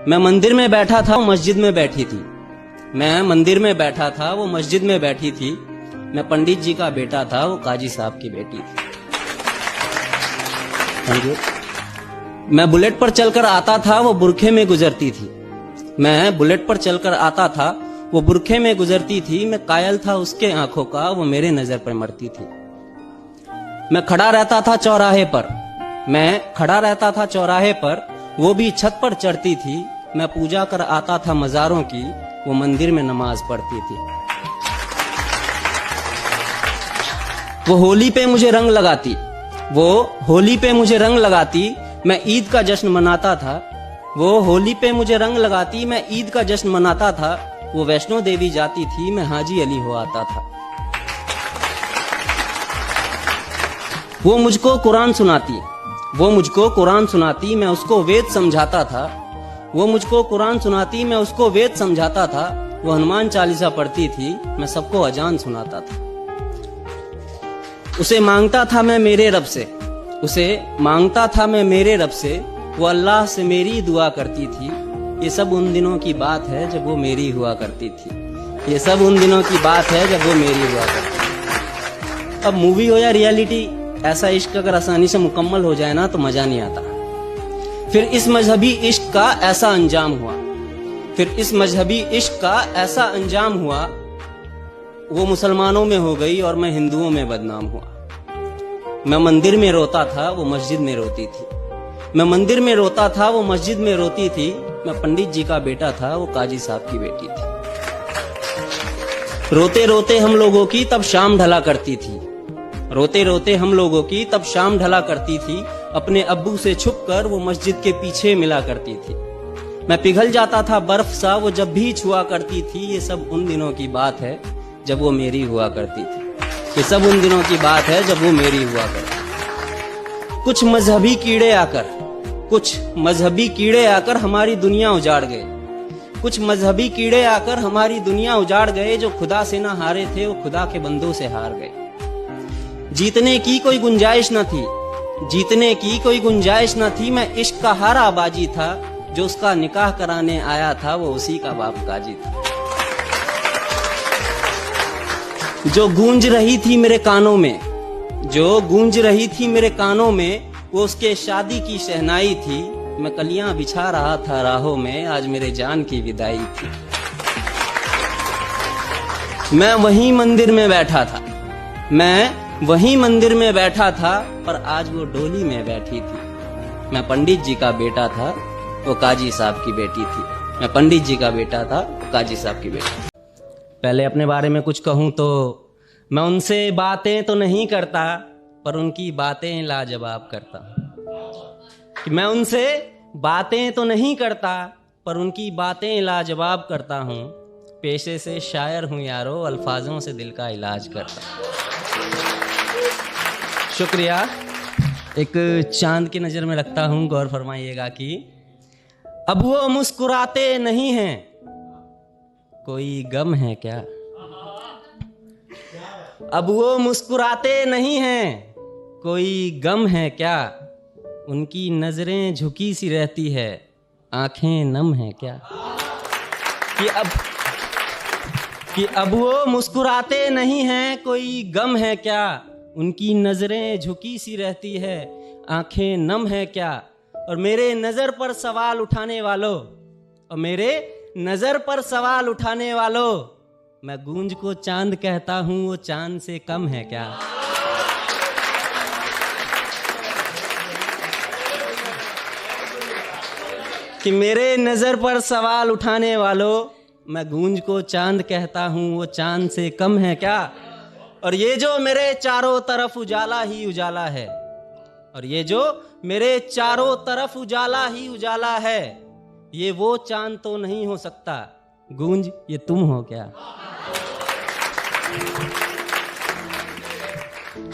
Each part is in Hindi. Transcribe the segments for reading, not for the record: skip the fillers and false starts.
मैं मंदिर में बैठा था, वो मस्जिद में बैठी थी। मैं मंदिर में बैठा था, वो मस्जिद में बैठी थी। मैं पंडित जी का बेटा था, वो काजी साहब की बेटी थी। मैं बुलेट पर चलकर आता था, वो बुरखे में गुजरती थी। मैं बुलेट पर चलकर आता था, वो बुरखे में गुजरती थी। मैं कायल था उसके आंखों का, वो मेरे नजर पर मरती थी। मैं खड़ा रहता था चौराहे पर, मैं खड़ा रहता था चौराहे पर, वो भी छत पर चढ़ती थी। मैं पूजा कर आता था मजारों की, वो मंदिर में नमाज पढ़ती थी। वो होली पे मुझे रंग लगाती, वो होली पे मुझे रंग लगाती। मैं ईद का जश्न मनाता था, वो होली पे मुझे रंग लगाती। मैं ईद का जश्न मनाता था। वो वैष्णो देवी जाती थी, मैं हाजी अली हो आता था। वो मुझको कुरान सुनाती, वो मुझको कुरान सुनाती। मैं उसको वेद समझाता था। वो मुझको कुरान सुनाती, मैं उसको वेद समझाता था। वो हनुमान चालीसा पढ़ती थी, मैं सबको अजान सुनाता था। उसे मांगता था मैं मेरे रब से, उसे मांगता था मैं मेरे रब से। वो अल्लाह से मेरी दुआ करती थी। ये सब उन दिनों की बात है जब वो मेरी हुआ करती थी। ये सब उन दिनों की बात है जब वो मेरी हुआ करती थी। अब मूवी हो या रियलिटी, ऐसा इश्क अगर आसानी से मुकम्मल हो जाए ना तो मजा नहीं आता। फिर इस मजहबी इश्क का ऐसा अंजाम हुआ, फिर इस मजहबी इश्क का ऐसा अंजाम हुआ। वो मुसलमानों में हो गई और मैं हिंदुओं में बदनाम हुआ। मैं मंदिर में रोता था, वो मस्जिद में रोती थी। मैं मंदिर में रोता था, वो मस्जिद में रोती थी। मैं पंडित जी का बेटा था, वो काजी साहब की बेटी थी। रोते रोते हम लोगों की तब शाम ढला करती थी, रोते रोते हम लोगों की तब शाम ढला करती थी। अपने अब्बू से छुपकर वो मस्जिद के पीछे मिला करती थी। मैं पिघल जाता था बर्फ सा, वो जब भी छुआ करती थी। ये सब उन दिनों की बात है जब वो मेरी हुआ करती थी। ये सब उन दिनों की बात है जब वो मेरी हुआ करती थी। कुछ मजहबी कीड़े आकर, कुछ मजहबी कीड़े आकर हमारी दुनिया उजाड़ गए। कुछ मजहबी कीड़े आकर हमारी दुनिया उजाड़ गए। जो खुदा से ना हारे थे, वो खुदा के बंदों से हार गए। जीतने की कोई गुंजाइश न थी, जीतने की कोई गुंजाइश न थी। मैं इश्क का हारा बाजी था, जो उसका निकाह कराने आया था, वो उसी का बाप काजी था। जो गूंज रही थी मेरे कानों में, जो गूंज रही थी मेरे कानों में, वो उसके शादी की शहनाई थी। मैं कलियां बिछा रहा था राहों में, आज मेरे जान की विदाई थी। मैं वहीं मंदिर में बैठा था, मैं वहीं मंदिर में बैठा था, पर आज वो डोली में बैठी थी। मैं पंडित जी का बेटा था, वो काजी साहब की बेटी थी। मैं पंडित जी का बेटा था, वो काजी साहब की बेटी थी। पहले अपने बारे में कुछ कहूं तो मैं उनसे बातें तो नहीं करता, पर उनकी बातें लाजवाब करता। कि मैं उनसे बातें तो नहीं करता, पर उनकी बातें लाजवाब करता हूँ। पेशे से शायर हूँ यारो, अल्फाजों से दिल का इलाज करता। शुक्रिया। एक चांद की नजर में रखता हूं, गौर फरमाइएगा कि अब वो मुस्कुराते नहीं हैं, कोई गम है क्या? अब वो मुस्कुराते नहीं हैं, कोई गम है क्या? उनकी नजरें झुकी सी रहती है, आंखें नम है क्या? कि अब वो मुस्कुराते नहीं हैं, कोई गम है क्या? उनकी नजरें झुकी सी रहती है, आंखें नम है क्या? और मेरे नजर पर सवाल उठाने वालों, और मेरे नजर पर सवाल उठाने वालों, मैं गूंज को चांद कहता हूं, वो चांद से कम है क्या? कि मेरे नजर पर सवाल उठाने वालों, मैं गूंज को चांद कहता हूं, वो चांद से कम है क्या? और ये जो मेरे चारों तरफ उजाला ही उजाला है, और ये जो मेरे चारों तरफ उजाला ही उजाला है, ये वो चांद तो नहीं हो सकता, गूंज ये तुम हो क्या?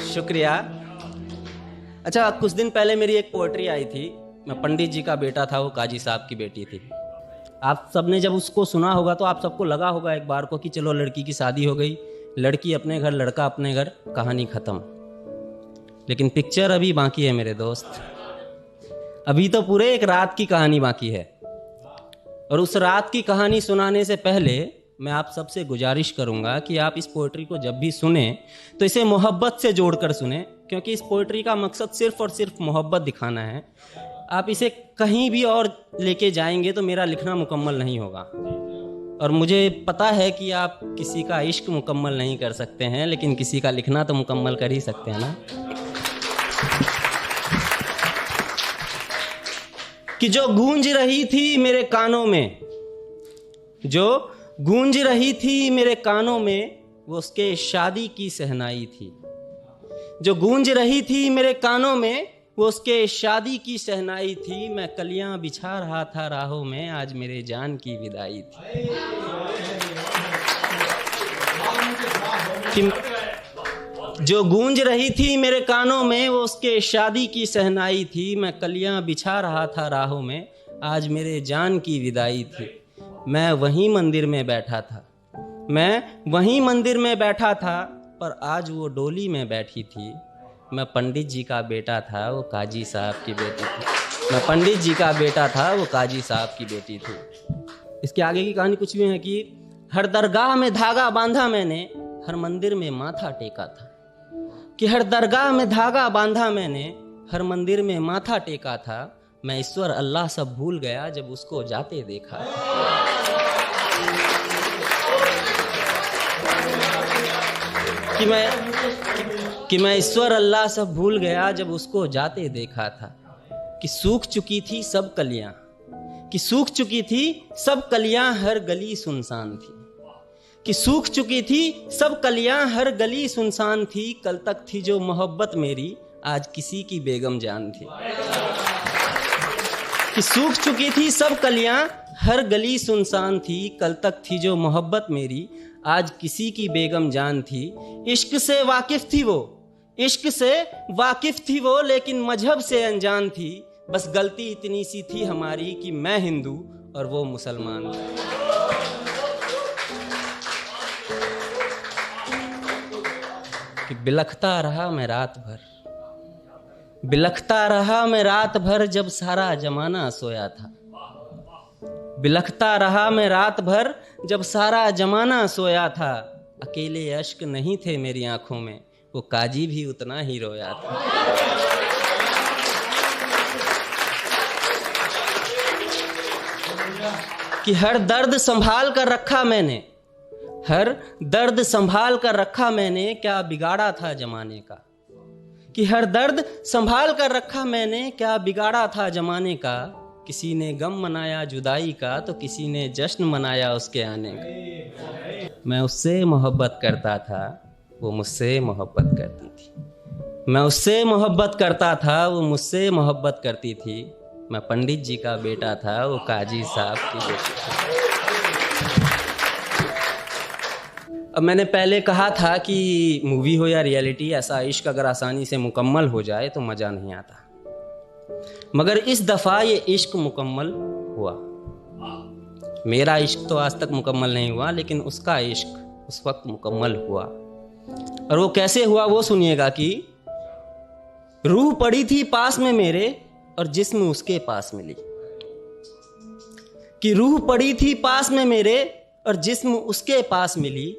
शुक्रिया। अच्छा, कुछ दिन पहले मेरी एक पोएट्री आई थी। मैं पंडित जी का बेटा था, वो काजी साहब की बेटी थी। आप सबने जब उसको सुना होगा तो आप सबको लगा होगा एक बार को कि चलो लड़की की शादी हो गई, लड़की अपने घर, लड़का अपने घर, कहानी खत्म। लेकिन पिक्चर अभी बाकी है मेरे दोस्त, अभी तो पूरे एक रात की कहानी बाकी है। और उस रात की कहानी सुनाने से पहले मैं आप सबसे गुजारिश करूंगा कि आप इस पोइट्री को जब भी सुने तो इसे मोहब्बत से जोड़कर सुने, क्योंकि इस पोइट्री का मकसद सिर्फ और सिर्फ मोहब्बत दिखाना है। आप इसे कहीं भी और लेके जाएंगे तो मेरा लिखना मुकम्मल नहीं होगा, और मुझे पता है कि आप किसी का इश्क मुकम्मल नहीं कर सकते हैं, लेकिन किसी का लिखना तो मुकम्मल कर ही सकते हैं ना। कि जो गूंज रही थी मेरे कानों में, जो गूंज रही थी मेरे कानों में, वो उसके शादी की सहनाई थी। जो गूंज रही थी मेरे कानों में, वो उसके शादी की सहनाई थी। मैं कलियां बिछा रहा था राहों में, आज मेरे जान की विदाई थी। जो गूंज रही थी मेरे कानों में, वो उसके शादी की सहनाई थी। मैं कलियां बिछा रहा था राहों में, आज मेरे जान की विदाई थी। मैं वहीं मंदिर में बैठा था, मैं वहीं मंदिर में बैठा था, पर आज वो डोली में बैठी थी। मैं पंडित जी का बेटा था, वो काजी साहब की बेटी थी। मैं पंडित जी का बेटा था, वो काजी साहब की बेटी थी। इसके आगे की कहानी कुछ भी है कि हर दरगाह में धागा बांधा मैंने, हर मंदिर में माथा टेका था। कि हर दरगाह में धागा बांधा मैंने, हर मंदिर में माथा टेका था। मैं ईश्वर अल्लाह सब भूल गया जब उसको जाते देखा था। कि मैं ईश्वर अल्लाह सब भूल गया जब उसको जाते देखा था। कि सूख चुकी थी सब कलियां, कि सूख चुकी थी सब कलियां, हर गली सुनसान थी। कि सूख चुकी थी सब कलियां, हर गली सुनसान थी। कल तक थी जो मोहब्बत मेरी, आज किसी की बेगम जान थी। कि सूख चुकी थी सब कलियां, हर गली सुनसान थी। कल तक थी जो मोहब्बत मेरी, आज किसी की बेगम जान थी। इश्क से वाकिफ थी वो, इश्क से वाकिफ थी वो, लेकिन मजहब से अनजान थी। बस गलती इतनी सी थी हमारी कि मैं हिंदू और वो मुसलमान थी। कि बिलखता रहा मैं रात भर, बिलखता रहा मैं रात भर, जब सारा जमाना सोया था। बिलखता रहा मैं रात भर, जब सारा जमाना सोया था। अकेले अश्क नहीं थे मेरी आंखों में, वो काजी भी उतना ही रोया था। कि हर दर्द संभाल कर रखा मैंने, हर दर्द संभाल कर रखा मैंने, क्या बिगाड़ा था जमाने का। कि हर दर्द संभाल कर रखा मैंने, क्या बिगाड़ा था जमाने का। किसी ने गम मनाया जुदाई का, तो किसी ने जश्न मनाया उसके आने का। मैं उससे मोहब्बत करता था, वो मुझसे मोहब्बत करती थी। मैं उससे मोहब्बत करता था, वो मुझसे मोहब्बत करती थी। मैं पंडित जी का बेटा था, वो काजी साहब की बेटी थी। अब मैंने पहले कहा था कि मूवी हो या रियलिटी, ऐसा इश्क अगर आसानी से मुकम्मल हो जाए तो मज़ा नहीं आता। मगर इस दफ़ा ये इश्क मुकम्मल हुआ। मेरा इश्क तो आज तक मुकम्मल नहीं हुआ, लेकिन उसका इश्क उस वक्त मुकम्मल हुआ। और वो कैसे हुआ वो सुनिएगा। कि रूह पड़ी थी पास में मेरे, और जिस्म उसके पास मिली। कि रूह पड़ी थी पास में मेरे, और जिस्म उसके पास मिली।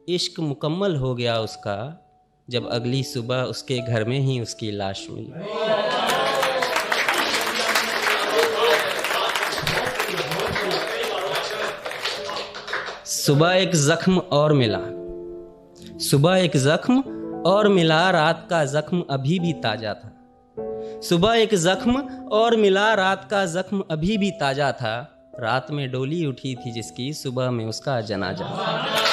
इश्क मुकम्मल हो गया उसका, जब अगली सुबह उसके घर में ही उसकी लाश मिली। सुबह एक जख्म और मिला, सुबह एक जख्म और मिला, रात का जख्म अभी भी ताजा था। सुबह एक जख्म और मिला, रात का जख्म अभी भी ताजा था। रात में डोली उठी थी जिसकी, सुबह में उसका जनाजा था।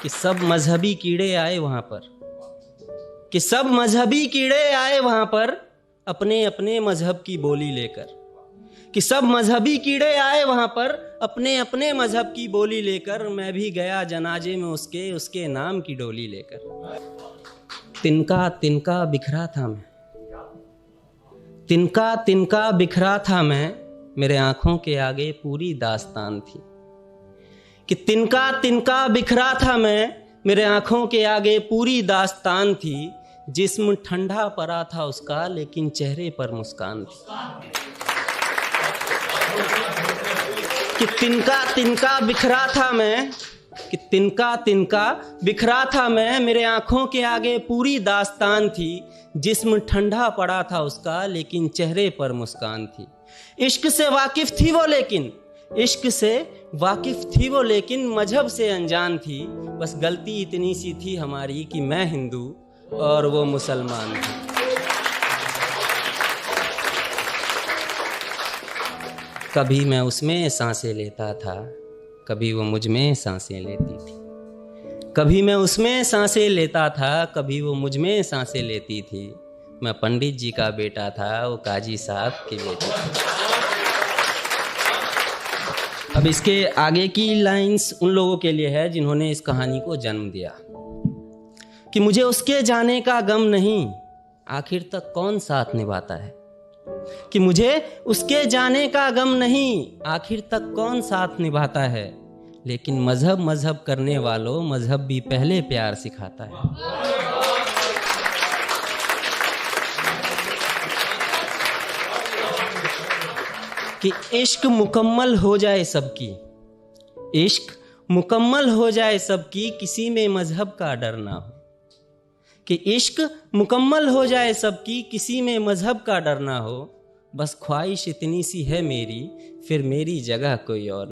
कि सब मजहबी कीड़े आए वहां पर, कि सब मजहबी कीड़े आए वहां पर, अपने अपने मजहब की बोली लेकर। कि सब मजहबी कीड़े आए वहां पर, अपने अपने मजहब की बोली लेकर। मैं भी गया जनाजे में उसके, उसके नाम की डोली लेकर। तिनका तिनका बिखरा था मैं, तिनका तिनका बिखरा था मैं, मेरे आंखों के आगे पूरी दास्तान थी। कि तिनका तिनका बिखरा था मैं, मेरे आंखों के आगे पूरी दास्तान थी। जिस्म ठंडा पड़ा था उसका, लेकिन चेहरे पर मुस्कान थी। कि तिनका तिनका बिखरा था मैं, कि तिनका तिनका बिखरा था मैं, मेरे आंखों के आगे पूरी दास्तान थी। जिस्म ठंडा पड़ा था उसका, लेकिन चेहरे पर मुस्कान थी। इश्क से वाकिफ थी वो लेकिन, इश्क से वाकिफ थी वो लेकिन मजहब से अनजान थी। बस गलती इतनी सी थी हमारी कि मैं हिंदू और वो मुसलमान थी। कभी मैं उसमें सांसें लेता था, कभी वो मुझ में सांसें लेती थी। कभी मैं उसमें सांसें लेता था, कभी वो मुझ में सांसें लेती थी। मैं पंडित जी का बेटा था, वो काजी साहब की बेटी थी। अब इसके आगे की लाइंस उन लोगों के लिए है जिन्होंने इस कहानी को जन्म दिया। कि मुझे उसके जाने का गम नहीं, आखिर तक कौन साथ निभाता है। कि मुझे उसके जाने का गम नहीं, आखिर तक कौन साथ निभाता है। लेकिन मजहब मजहब करने वालों, मजहब भी पहले प्यार सिखाता है। कि इश्क मुकम्मल हो जाए सबकी, इश्क मुकम्मल हो जाए सबकी, किसी में मजहब का डर ना हो। कि इश्क मुकम्मल हो जाए सबकी, किसी में मजहब का डर ना हो। बस ख्वाहिश इतनी सी है मेरी, फिर मेरी जगह कोई और